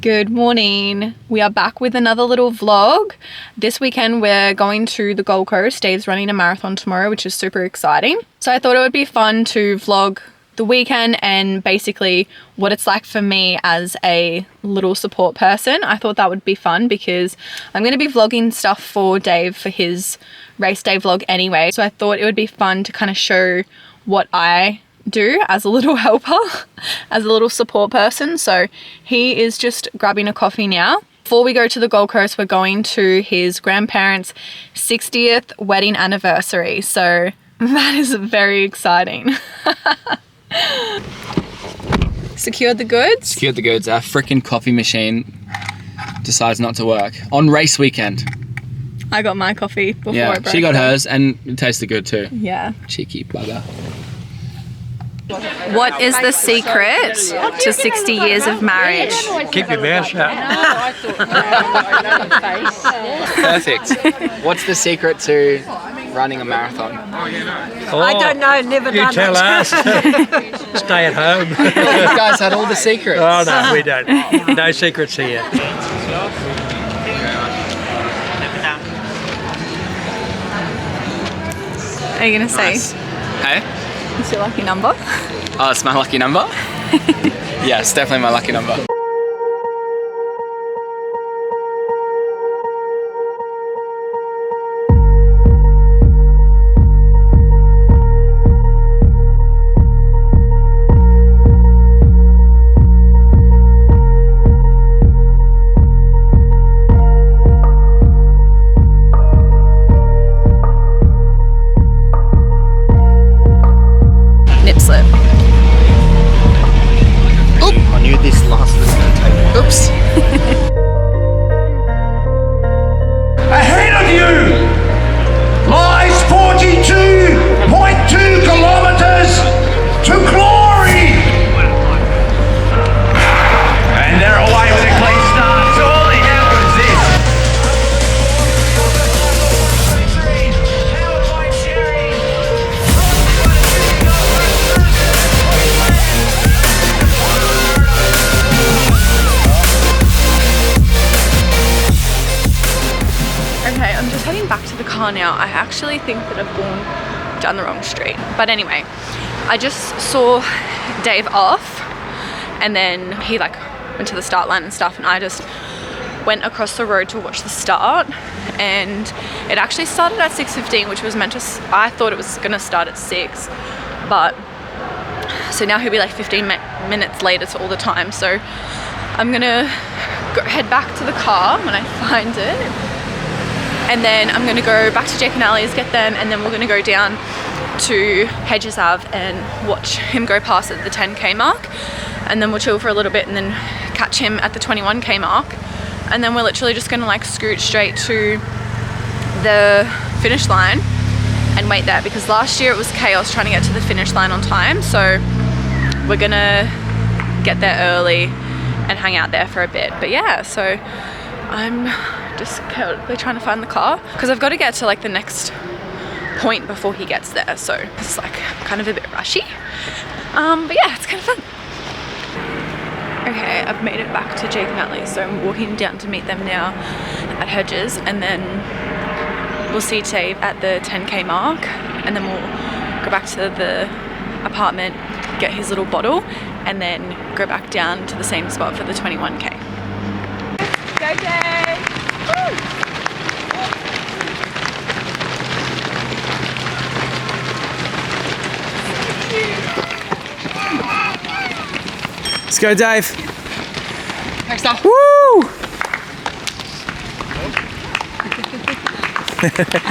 Good morning. We are back with another little vlog. This weekend we're going to the Gold Coast. Dave's running a marathon tomorrow, which is super exciting. So I thought it would be fun to vlog the weekend and basically what it's like for me as a little support person. I thought that would be fun because I'm going to be vlogging stuff for Dave for his race day vlog anyway. So I thought it would be fun to kind of show what I do as a little helper, as a little support person. So he is just grabbing a coffee now. Before we go to the Gold Coast, we're going to his grandparents' 60th wedding anniversary. So that is very exciting. Secured the goods? Secured the goods. Our freaking coffee machine decides not to work on race weekend. I got my coffee before I broke she got it. hers and it tasted good too. Yeah. Cheeky bugger. What is the secret to 60 years of marriage? Keep your mouth shut. Perfect. What's the secret to running a marathon? I don't know, never You done tell it. us. Stay at home. You guys had all the secrets. Oh no, we don't. No secrets here. Are you going to say, Nice. Hey? it's your lucky number? Oh, it's my lucky number? Yes, definitely my lucky number. Nip slip. I knew this last was going to take a while. Oops. Ahead of you lies 42.2 kilometers to glory. And they're away with a clean start. So all they have was this. Okay, I'm just heading back to the car now. I actually think that I've gone down the wrong street. But anyway, I just saw Dave off and then he like went to the start line and stuff, and I just went across the road to watch the start, and it actually started at 6:15, which was meant to, I thought it was gonna start at 6, but so now he'll be like 15 minutes later to all the time. So I'm gonna head back to the car when I find it. And then I'm going to go back to Jake and Ali's, get them, and then we're going to go down to Hedges Ave and watch him go past at the 10k mark. And then we'll chill for a little bit and then catch him at the 21k mark. And then we're literally just going to like scoot straight to the finish line and wait there, because last year it was chaos trying to get to the finish line on time. So we're going to get there early and hang out there for a bit. But yeah, so I'm just chaotically trying to find the car because I've got to get to like the next point before he gets there, so it's like kind of a bit rushy, but yeah, it's kind of fun. Okay, I've made it back to Jake and Ali, so I'm walking down to meet them now at Hedges, and then we'll see Dave at the 10k mark, and then we'll go back to the apartment, get his little bottle, and then go back down to the same spot for the 21k. Go Dave! Woo! Let's go, Dave. Next up. Woo! I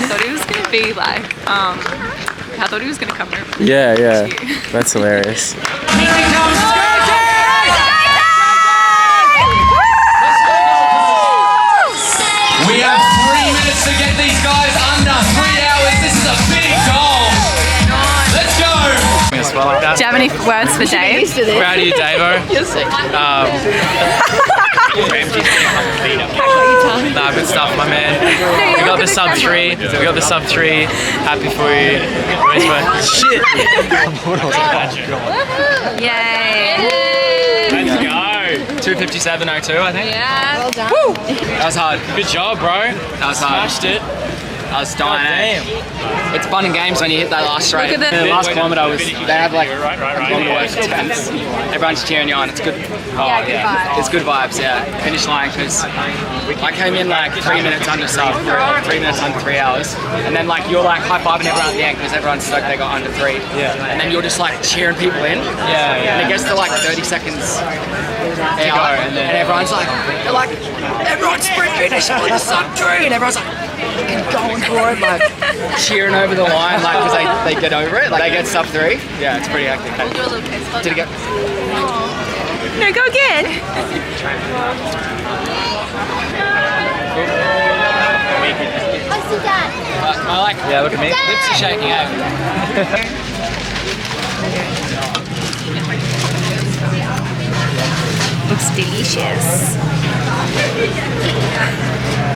thought he was gonna be like, I thought he was gonna come over. Yeah, yeah. That's hilarious. We have 3 minutes to get these guys under 3 hours. This is a big goal. Let's go. Do you have any words for Dave? Proud of you, Davo. Nah, good stuff, my man. We got the sub 3. We got the sub 3. Happy for you. Shit. Yay! Let's go. 2 2:57.02, I think. Yeah. Well done. That was hard. Good job, bro. That was hard. Smashed it. I was dying. Damn. It's fun and games when you hit that last straight. Look at The the- last kilometre was, they have like longer work tents. Everyone's cheering you on. It's good. Yeah, good vibes. It's good vibes, yeah. Finish line because I came in like 3 minutes under sub, 3 minutes under 3 hours. And then like you're like high-fiving everyone at the end because everyone's stoked they got under 3. Yeah. And then you're just like cheering people in. Yeah. And it gets to like 30 seconds to go. And everyone's like, they're like, everyone's sprinting, they split the sub 3. And everyone's like, and going for it, like cheering over the line, like because they get over it, like they get sub 3. Yeah, it's pretty hectic. Do a little kiss. Did it go? No, go again. I like. Yeah, look at me. Lips are shaking out. Looks delicious.